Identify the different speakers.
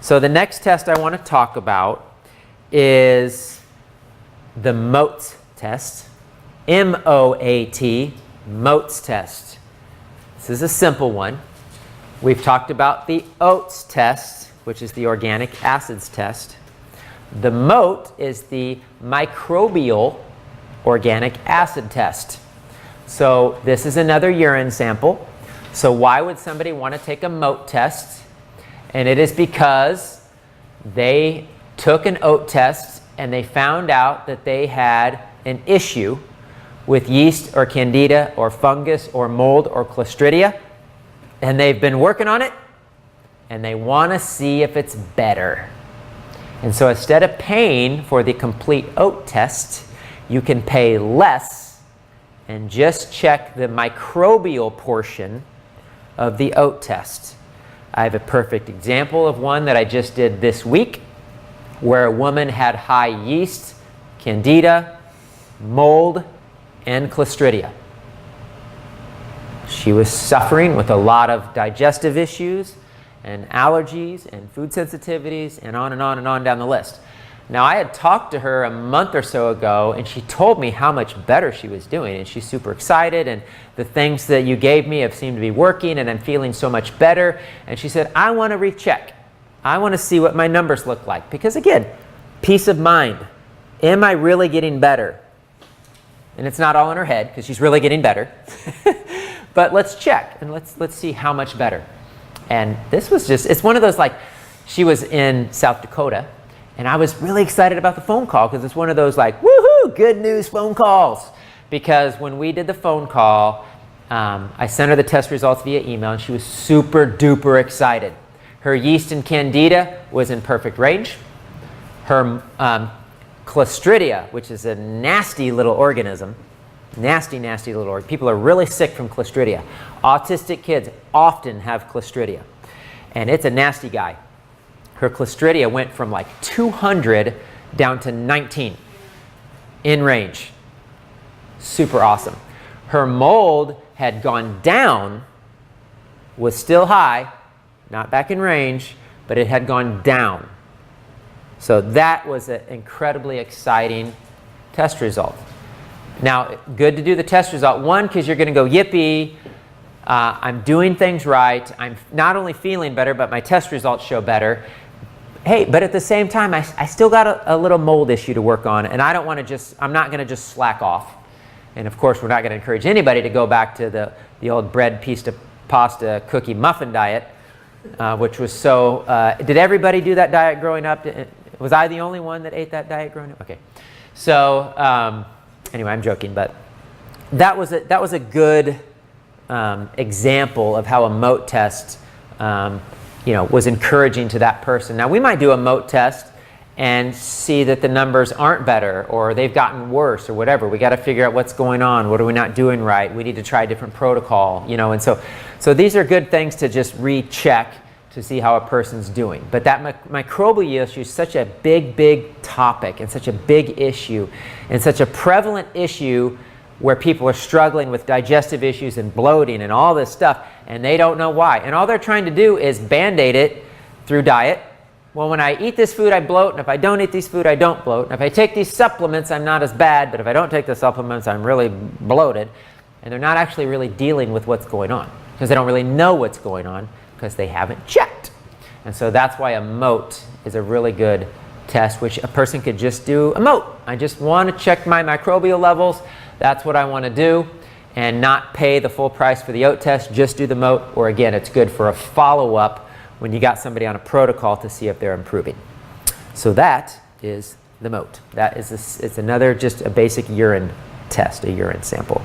Speaker 1: So the next test I want to talk about is the MOAT test. M-O-A-T, MOAT test. This is a simple one. We've talked about the oats test, which is the organic acids test. The MOAT is the microbial organic acid test. So this is another urine sample. So why would somebody want to take a MOAT test? And it is because they took an oat test and they found out that they had an issue with yeast or candida or fungus or mold or clostridia, and they've been working on it and they want to see if it's better. And so instead of paying for the complete oat test, you can pay less and just check the microbial portion of the oat test. I have a perfect example of one that I just did this week where a woman had high yeast, candida, mold, and clostridia. She was suffering with a lot of digestive issues and allergies and food sensitivities and on and on and on down the list. Now, I had talked to her a month or so ago, and she told me how much better she was doing, and she's super excited, and the things that you gave me have seemed to be working, and I'm feeling so much better. And she said, I want to recheck. I want to see what my numbers look like. Because again, peace of mind. Am I really getting better? And it's not all in her head, because she's really getting better. But let's check, and let's see how much better. And this was just, it's one of those, like, she was in South Dakota, and I was really excited about the phone call because it's one of those, like, woohoo, good news phone calls. Because when we did the phone call, I sent her the test results via email, and she was super duper excited. Her yeast and candida was in perfect range. Her clostridia, which is a nasty little organism, nasty little organism. People are really sick from clostridia. Autistic kids often have clostridia, and it's a nasty guy. Her clostridia went from like 200 down to 19 in range. Super awesome. Her mold had gone down, was still high, not back in range, but it had gone down. So that was an incredibly exciting test result. Now, good to do the test result. One, because you're going to go, yippee, I'm doing things right. I'm not only feeling better, but my test results show better. Hey, but at the same time, I still got a little mold issue to work on, and I don't want to just, I'm not going to just slack off. And of course, we're not going to encourage anybody to go back to the old bread, pasta, cookie, muffin diet, which was so, did everybody do that diet growing up? Was I the only one that ate that diet growing up? Okay. So, anyway, I'm joking, but that was a good example of how a MOAT test was encouraging to that person. Now, we might do a MOAT test and see that the numbers aren't better or they've gotten worse or whatever. We got to figure out what's going on. What are we not doing right? We need to try a different protocol, and so these are good things to just recheck to see how a person's doing. But that microbial issue is such a big topic and such a big issue and such a prevalent issue where people are struggling with digestive issues and bloating and all this stuff, and they don't know why. And all they're trying to do is band-aid it through diet. Well, when I eat this food, I bloat, and if I don't eat this food, I don't bloat. And if I take these supplements, I'm not as bad, but if I don't take the supplements, I'm really bloated. And they're not actually really dealing with what's going on because they don't really know what's going on because they haven't checked. And so that's why a MOAT is a really good test, which a person could just do a MOAT. I just want to check my microbial levels. That's what I want to do, and not pay the full price for the oat test, just do the MOAT, or again, it's good for a follow-up when you got somebody on a protocol to see if they're improving. So that is the MOAT. That is it's another just a basic urine test, a urine sample.